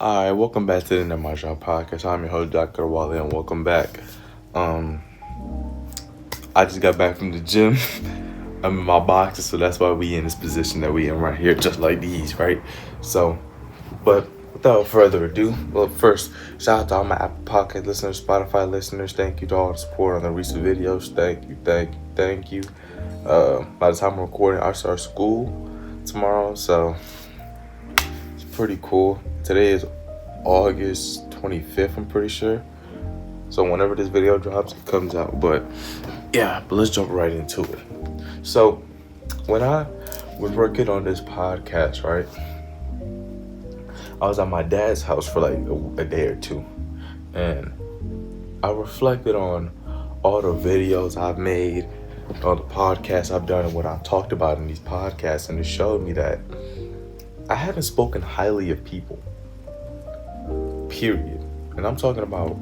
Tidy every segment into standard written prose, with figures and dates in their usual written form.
Alright, welcome back to the nimrodjaune podcast. I'm your host, Dr. Wally, and welcome back. I just got back from the gym. I'm in my boxes, so that's why we in this position that we in right here, just like these, right? So, but without further ado, well, first, shout out to all my Apple Podcast listeners, Spotify listeners. Thank you to all the support on the recent videos. Thank you. By the time I'm recording, I start school tomorrow, so it's pretty cool. Today is August 25th, I'm pretty sure. So whenever this video drops, it comes out. But let's jump right into it. So when I was working on this podcast, right, I was at my dad's house for like a day or two. And I reflected on all the videos I've made, all the podcasts I've done, and what I've talked about in these podcasts. And it showed me that I haven't spoken highly of people. Period. And I'm talking about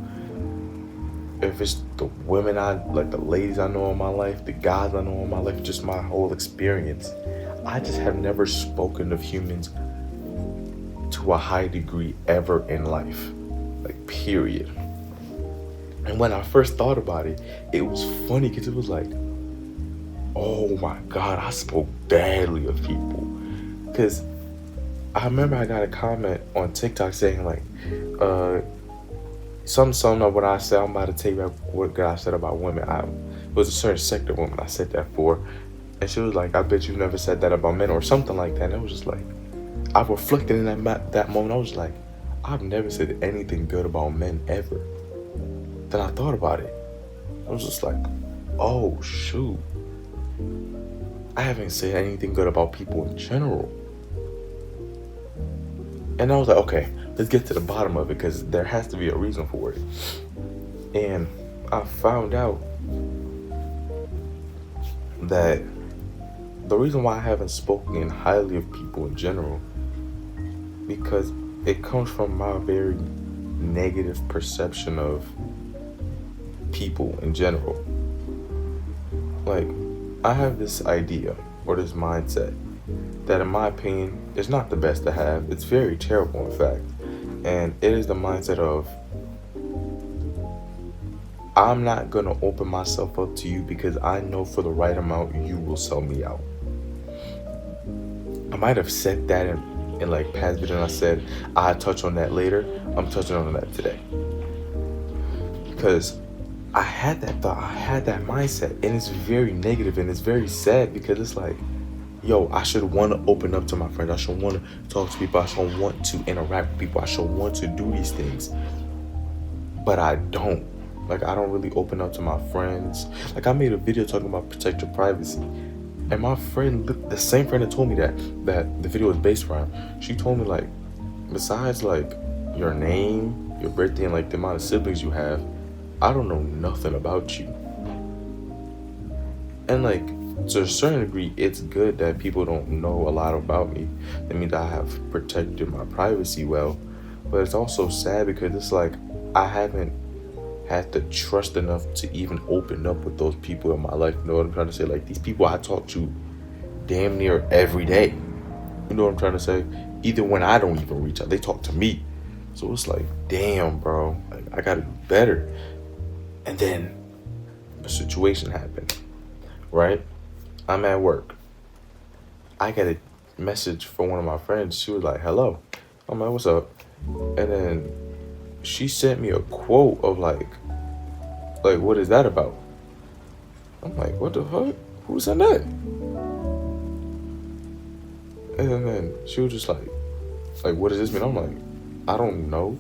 if it's the women the ladies I know in my life, the guys I know in my life, just my whole experience. I just have never spoken of humans to a high degree ever in life. Like, period. And when I first thought about it, it was funny because it was like, oh my God, I spoke badly of people. Because I remember I got a comment on TikTok saying like, something of what I said. I'm about to take back what I said about women. It was a certain sector of women I said that for, and she was like, "I bet you've never said that about men," or something like that. And it was just like, I reflected in that moment. I was like, I've never said anything good about men ever. Then I thought about it. I was just like, oh shoot, I haven't said anything good about people in general. And I was like, okay, let's get to the bottom of it because there has to be a reason for it. And I found out that the reason why I haven't spoken highly of people in general, because it comes from my very negative perception of people in general. Like, I have this idea or this mindset that, in my opinion, is not the best to have. It's very terrible, in fact. And it is the mindset of, I'm not going to open myself up to you because I know for the right amount you will sell me out. I might have said that in like past videos, and I said I'd touch on that later. I'm touching on that today. Because I had that thought, I had that mindset, and it's very negative and it's very sad because it's like, yo, I should want to open up to my friends. I should want to talk to people. I should want to interact with people. I should want to do these things. But I don't. Like, I don't really open up to my friends. Like, I made a video talking about protect your privacy. And my friend, the same friend that told me that the video was based around, she told me, like, besides, like, your name, your birthday, and, like, the amount of siblings you have, I don't know nothing about you. And, like, to a certain degree, it's good that people don't know a lot about me. That means I have protected my privacy well. But it's also sad because it's like I haven't had the trust enough to even open up with those people in my life. You know what I'm trying to say? Like, these people I talk to damn near every day. You know what I'm trying to say? Either when I don't even reach out, they talk to me. So it's like, damn, bro, like, I gotta do better. And then a situation happened, right? I'm at work. I get a message from one of my friends. She was like, hello. I'm like, what's up? And then she sent me a quote of like, what is that about? I'm like, what the fuck? Who sent that? And then she was just like, what does this mean? I'm like, I don't know.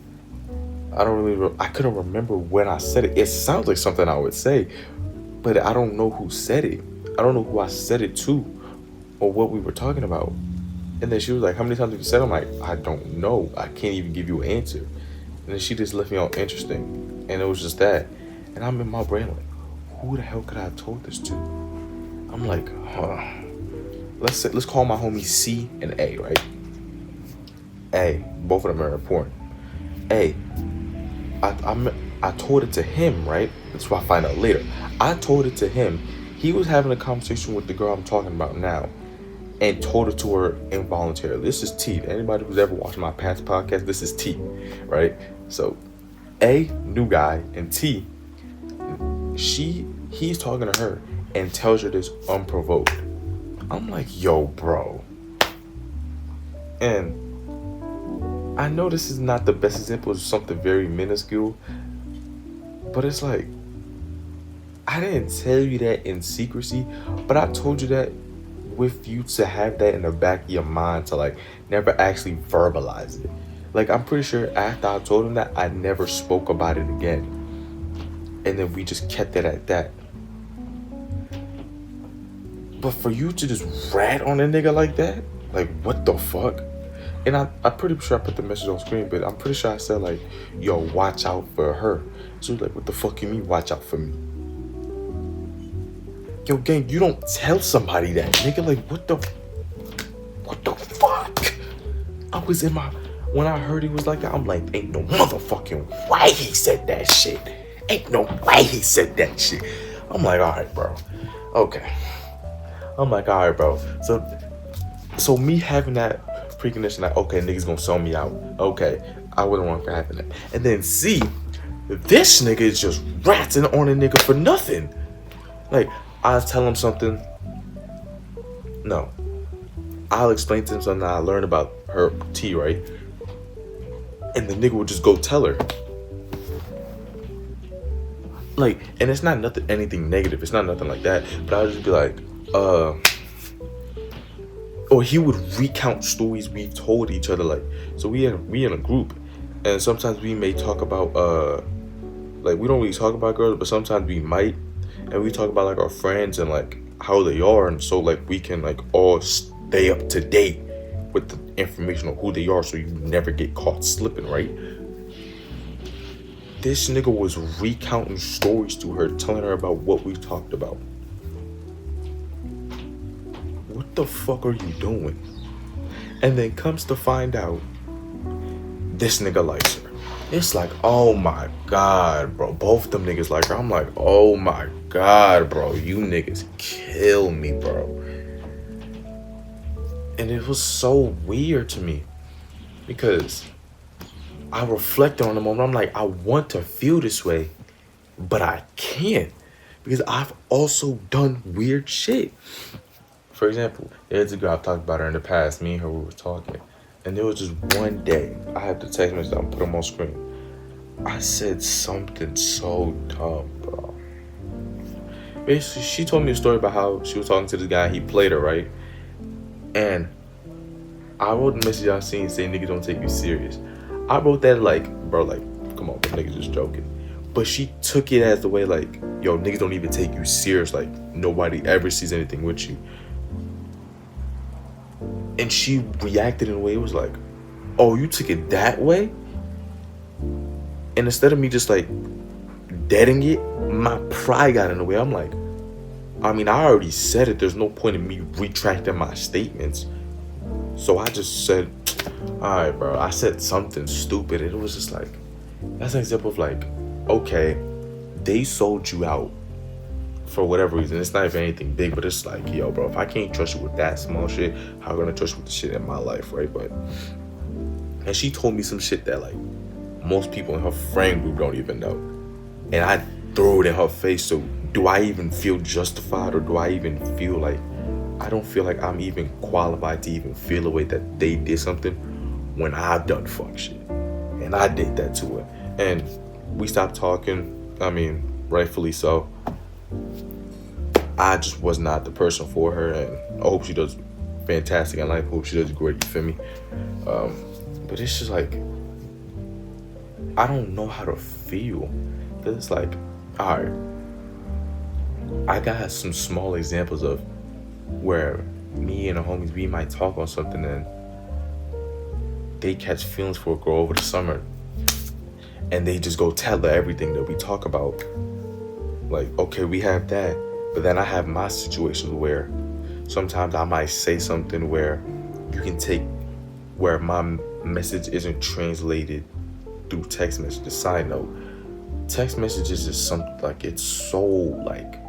I couldn't remember when I said it. It sounds like something I would say, but I don't know who said it. I don't know who I said it to or what we were talking about. And then she was like, how many times have you said it? I'm like, I don't know. I can't even give you an answer. And then she just left me on interesting. And it was just that. And I'm in my brain like, who the hell could I have told this to? I'm like, let's call my homies C and A, right? A, both of them are important. A, I told it to him, right? That's what I find out later. I told it to him. He was having a conversation with the girl I'm talking about now. and told it to her involuntarily. This is T. Anybody who's ever watched my past podcast, this is T, right? So, A, new guy, and T, he's talking to her and tells her this unprovoked. I'm like, yo, bro. And I know this is not the best example of something very minuscule, but it's like, I didn't tell you that in secrecy, but I told you that with you to have that in the back of your mind to like never actually verbalize it. Like, I'm pretty sure after I told him that, I never spoke about it again. And then we just kept it at that. But for you to just rat on a nigga like that, like, what the fuck? And I'm pretty sure I put the message on screen, but I'm pretty sure I said like, yo, watch out for her. So like, what the fuck you mean watch out for me? Yo, gang, you don't tell somebody that, nigga. Like, what the fuck? I was in my, when I heard he was like that, I'm like, ain't no motherfucking way he said that shit. Ain't no way he said that shit. I'm like, all right, bro. Okay. I'm like, all right, bro. So me having that precondition, like, okay, niggas gonna sell me out. Okay, I wouldn't want to happen that. And then C, this nigga is just ratting on a nigga for nothing. Like, I'll tell him something. No. I'll explain to him something I learned about her T, right? And the nigga would just go tell her. Like, and it's not anything negative. It's not nothing like that. But I'll just be like, or he would recount stories we've told each other. Like, so we in a group, and sometimes we may talk about like, we don't really talk about girls, but sometimes we might, and we talk about like our friends and like how they are, and so like we can like all stay up to date with the information on who they are, so you never get caught slipping, right? This nigga was recounting stories to her, telling her about what we talked about. What the fuck are you doing? And then comes to find out, this nigga likes her. It's like, oh my God, bro. Both them niggas like her. I'm like, oh my God, bro. You niggas kill me, bro. And it was so weird to me, because I reflected on the moment. I'm like, I want to feel this way, but I can't, because I've also done weird shit. For example, there's a girl I've talked about her in the past. Me and her, we were talking, and there was just one day, I had the text message, I'll put them on screen. I said something so dumb, bro. Basically, she told me a story about how she was talking to this guy, he played her, right? And I wrote a message I seen saying, nigga, don't take you serious. I wrote that like, bro, like, come on, niggas just joking. But she took it as the way like, yo, niggas don't even take you serious. Like, nobody ever sees anything with you. And she reacted in a way, it was like, oh, you took it that way? And instead of me just like deading it, my pride got in the way. I'm like, I mean, I already said it. There's no point in me retracting my statements. So I just said, all right, bro. I said something stupid. And it was just like, that's an example of like, okay, they sold you out for whatever reason. It's not even anything big, but it's like, yo, bro, if I can't trust you with that small shit, how am I gonna trust you with the shit in my life, right? But, and she told me some shit that like most people in her friend group don't even know. And I threw it in her face. So do I even feel justified, or do I even feel like, I don't feel like I'm even qualified to even feel the way that they did something when I've done fuck shit. And I did that to her. And we stopped talking. I mean, rightfully so. I just was not the person for her, and I hope she does fantastic in life. I hope she does great, you feel me? But it's just like, I don't know how to feel. Cause it's like, all right, I got some small examples of where me and the homies, we might talk on something and they catch feelings for a girl over the summer, and they just go tell her everything that we talk about. Like, okay, we have that, but then I have my situations where sometimes I might say something where you can take, where my message isn't translated through text messages. Side note, text messages is something like, it's so like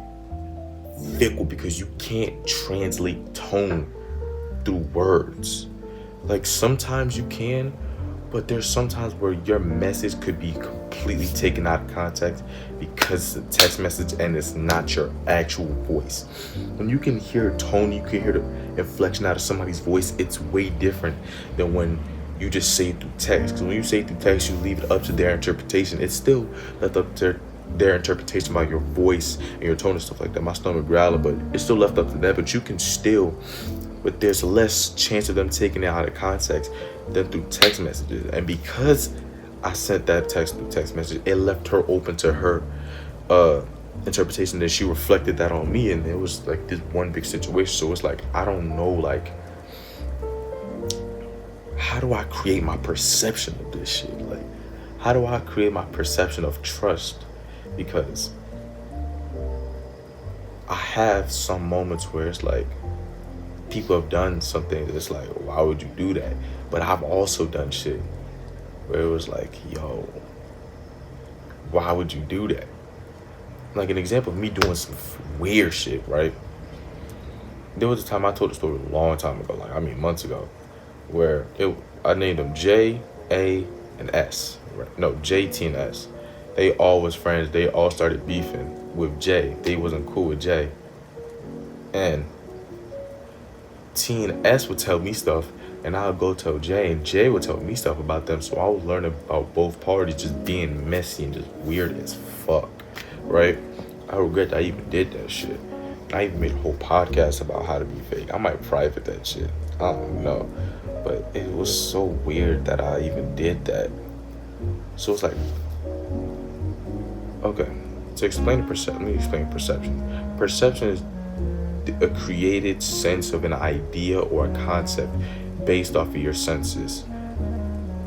fickle, because you can't translate tone through words. Like sometimes you can, but there's sometimes where your message could be completely taken out of context because it's a text message and it's not your actual voice. When you can hear tone, you can hear the inflection out of somebody's voice, it's way different than when you just say it through text. Because when you say it through text, you leave it up to their interpretation. It's still left up to their interpretation about your voice and your tone and stuff like that. My stomach growling, but it's still left up to that. But you can still, but there's less chance of them taking it out of context than through text messages. And because I sent that text through text message, it left her open to her interpretation, that she reflected that on me, and it was like this one big situation. So it's like, I don't know, like, how do I create my perception of this shit? Like, how do I create my perception of trust? Because I have some moments where it's like, people have done something that's like, why would you do that? But I've also done shit where it was like, yo, why would you do that? Like an example of me doing some weird shit, right? There was a time, I told the story a long time ago, like, I mean months ago, where I named them J, A, and S. Right? No, J, T, and S. They all was friends. They all started beefing with J. They wasn't cool with J. And T and S would tell me stuff, and I would go tell Jay, and Jay would tell me stuff about them. So I was learning about both parties just being messy and just weird as fuck, right? I regret that I even did that shit. I even made a whole podcast about how to be fake. I might private that shit. I don't know. But it was so weird that I even did that. So it's like, okay, to explain perception, let me explain perception. Perception is a created sense of an idea or a concept based off of your senses,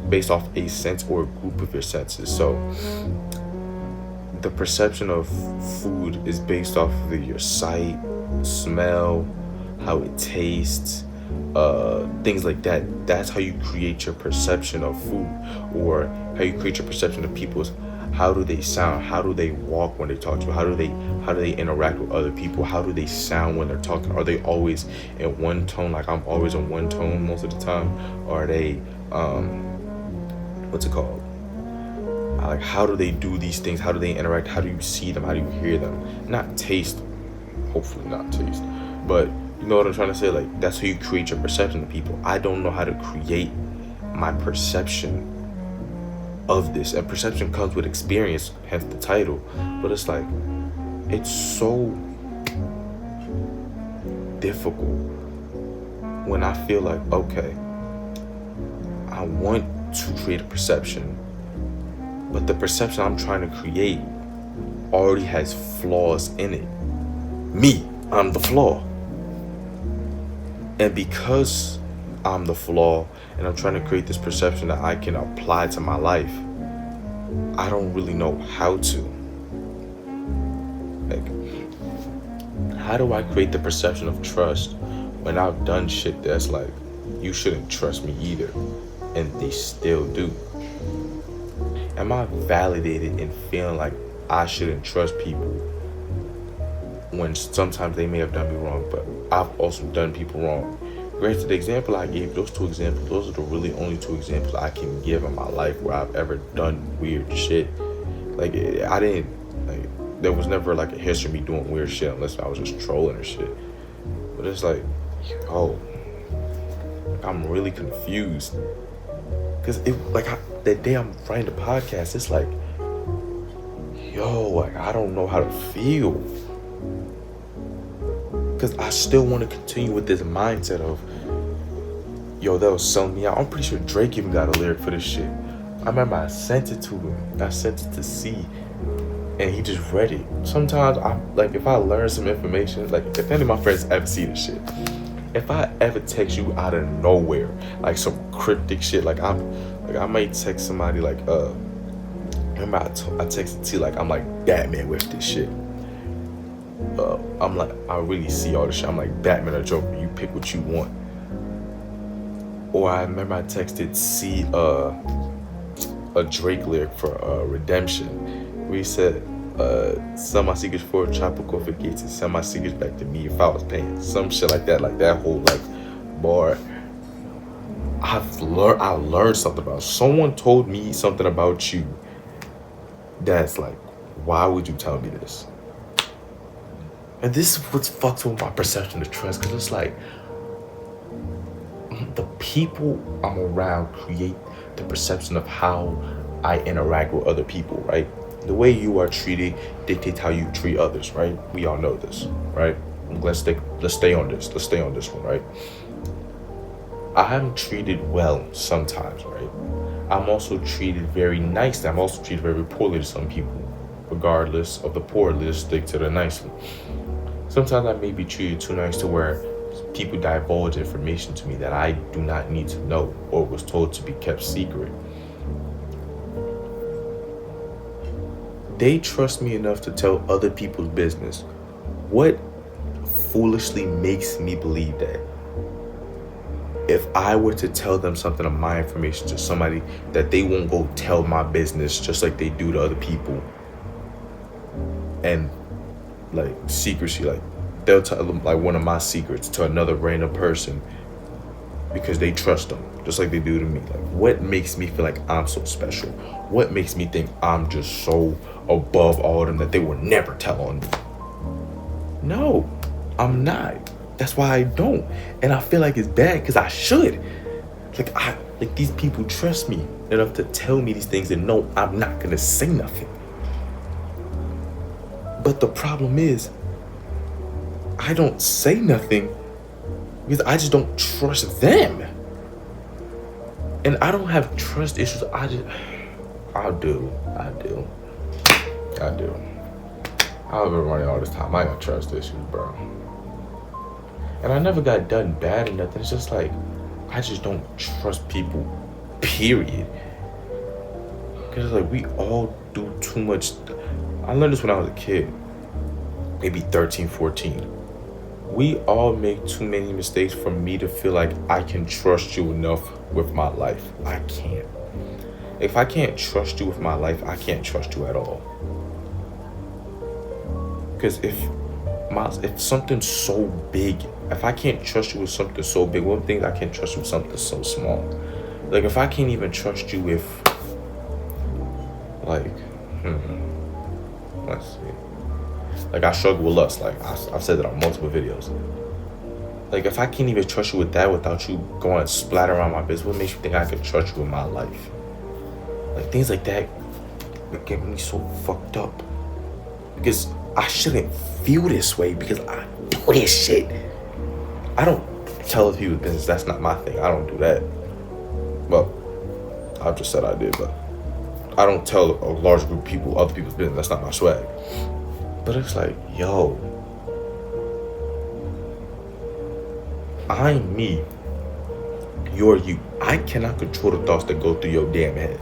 based off a sense or a group of your senses. So the perception of food is based off of your sight, smell, how it tastes, things like that. That's how you create your perception of food, or how you create your perception of people's. How do they sound? How do they walk when they talk to you? How do they interact with other people? How do they sound when they're talking? Are they always in one tone? Like I'm always in one tone most of the time? Or are they, what's it called? Like, how do they do these things? How do they interact? How do you see them? How do you hear them? Not taste, hopefully not taste, but you know what I'm trying to say? Like, that's how you create your perception of people. I don't know how to create my perception of this, and perception comes with experience, hence the title. But it's like, it's so difficult when I feel like, okay, I want to create a perception, but the perception I'm trying to create already has flaws in it. Me, I'm the flaw. And because I'm the flaw and I'm trying to create this perception that I can apply to my life, I don't really know how to. Like, how do I create the perception of trust when I've done shit that's like, you shouldn't trust me either, and they still do? Am I validated in feeling like I shouldn't trust people when sometimes they may have done me wrong, but I've also done people wrong? Granted, the example I gave, those two examples, those are the really only two examples I can give in my life where I've ever done weird shit. Like, I didn't, like, there was never like a history of me doing weird shit unless I was just trolling or shit. But it's like, yo, I'm really confused. Cause that day I'm writing the podcast, it's like, yo, like, I don't know how to feel. Because I still want to continue with this mindset of, yo, that was selling me out. I'm pretty sure Drake even got a lyric for this shit. I remember I sent it to him. I sent it to C, and he just read it. Sometimes if I learn some information, like if any of my friends ever see this shit, if I ever text you out of nowhere, like some cryptic shit, like I might text somebody like, remember I texted T, like I'm like Batman with this shit. I'm like, I really see all this shit. I'm like Batman or Joker, you pick what you want. Or I remember I texted C a Drake lyric for Redemption, where he said, sell my secrets for tropical forgets and send my secrets back to me if I was paying. Some shit like that whole like boy, I learned something about someone told me something about you that's like, why would you tell me this? And this is what's fucked with my perception of trust, because it's like the people I'm around create the perception of how I interact with other people, right? The way you are treated dictates how you treat others, right? We all know this, right? Let's stay on this. Let's stay on this one, right? I'm treated well sometimes, right? I'm also treated very nicely. I'm also treated very poorly to some people. Regardless of the poorly, let's stick to the nicely. Sometimes I may be treated too nice to where people divulge information to me that I do not need to know or was told to be kept secret. They trust me enough to tell other people's business. What foolishly makes me believe that if I were to tell them something of my information to somebody, that they won't go tell my business just like they do to other people? And like secrecy, like they'll tell them like one of my secrets to another random person because they trust them just like they do to me. Like, what makes me feel like I'm so special? What makes me think I'm just so above all of them that they will never tell on me? No, I'm not. That's why I don't. And I feel like it's bad because I should. Like these people trust me enough to tell me these things and know I'm not gonna say nothing. But the problem is, I don't say nothing because I just don't trust them. And I don't have trust issues. I do. I've been running all this time. I got trust issues, bro. And I never got done bad or nothing. It's just like, I just don't trust people, period. Because like, we all do too much. I learned this when I was a kid, maybe 13, 14. We all make too many mistakes for me to feel like I can trust you enough with my life. I can't. If I can't trust you with my life, I can't trust you at all. Because if something's so big, if I can't trust you with something so big, one thing I can't trust you with something so small. Like if I can't even trust you with, like, let's see. Like I struggle with lust. Like I've said that on multiple videos. Like if I can't even trust you with that without you going and splatter around my business, what makes you think I can trust you with my life? Like things like that get me so fucked up. Because I shouldn't feel this way because I do this shit. I don't tell other people's business. That's not my thing. I don't do that. Well, I've just said I did, but I don't tell a large group of people other people's business. That's not my swag. But it's like, yo, I'm me. You're you. I cannot control the thoughts that go through your damn head.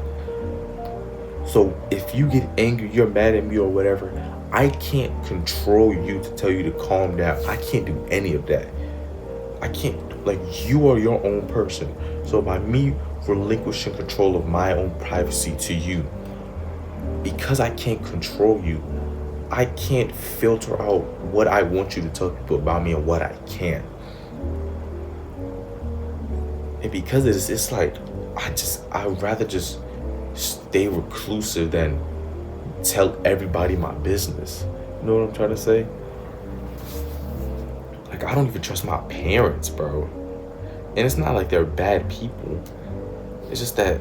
So if you get angry, you're mad at me or whatever, I can't control you to tell you to calm down. I can't do any of that. I can't, like, you are your own person. So by me relinquishing control of my own privacy to you, because I can't control you, I can't filter out what I want you to tell people about me and what I can't. And because of this, it's like, I'd rather just stay reclusive than tell everybody my business. You know what I'm trying to say? Like, I don't even trust my parents, bro. And it's not like they're bad people. It's just that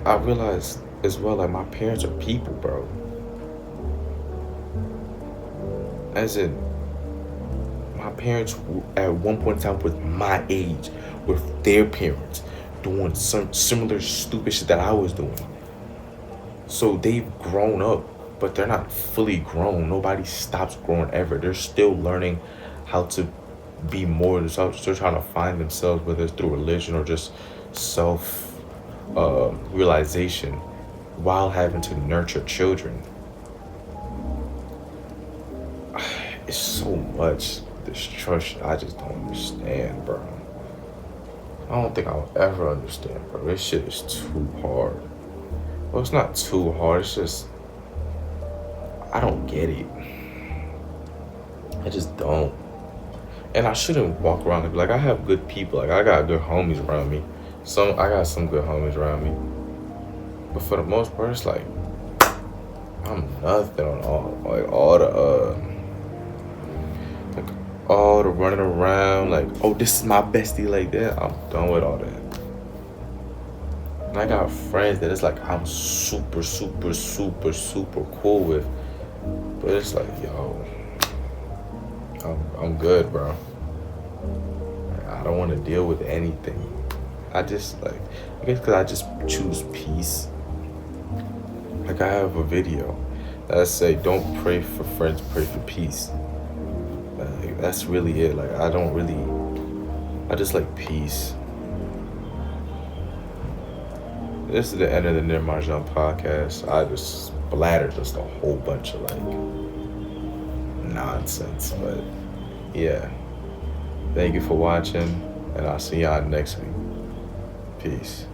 I realize as well, like, my parents are people, bro. As in, my parents at one point in time was my age with their parents doing some similar stupid shit that I was doing. So they've grown up, but they're not fully grown. Nobody stops growing ever. They're still learning how to be more themselves. Still trying to find themselves, whether it's through religion or just self realization, while having to nurture children. It's so much distrust I just don't understand, bro. I don't think I'll ever understand, bro. This shit is too hard. Well, it's not too hard. It's just, I don't get it. I just don't. And I shouldn't walk around and be like, I have good people. Like, I got good homies around me. I got some good homies around me. But for the most part, it's like, I'm nothing on like all the running around. Like, oh, this is my bestie. Like that. I'm done with all that. And I got friends that it's like I'm super, super, super, super cool with. But it's like, yo, I'm good, bro. I don't want to deal with anything. I just like, I guess because I just choose peace. Like I have a video that say, don't pray for friends, pray for peace. Like, that's really it. Like I just like peace. This is the end of the nimrodjaune podcast. I just splattered just a whole bunch of like nonsense. But yeah, thank you for watching, and I'll see y'all next week. Peace.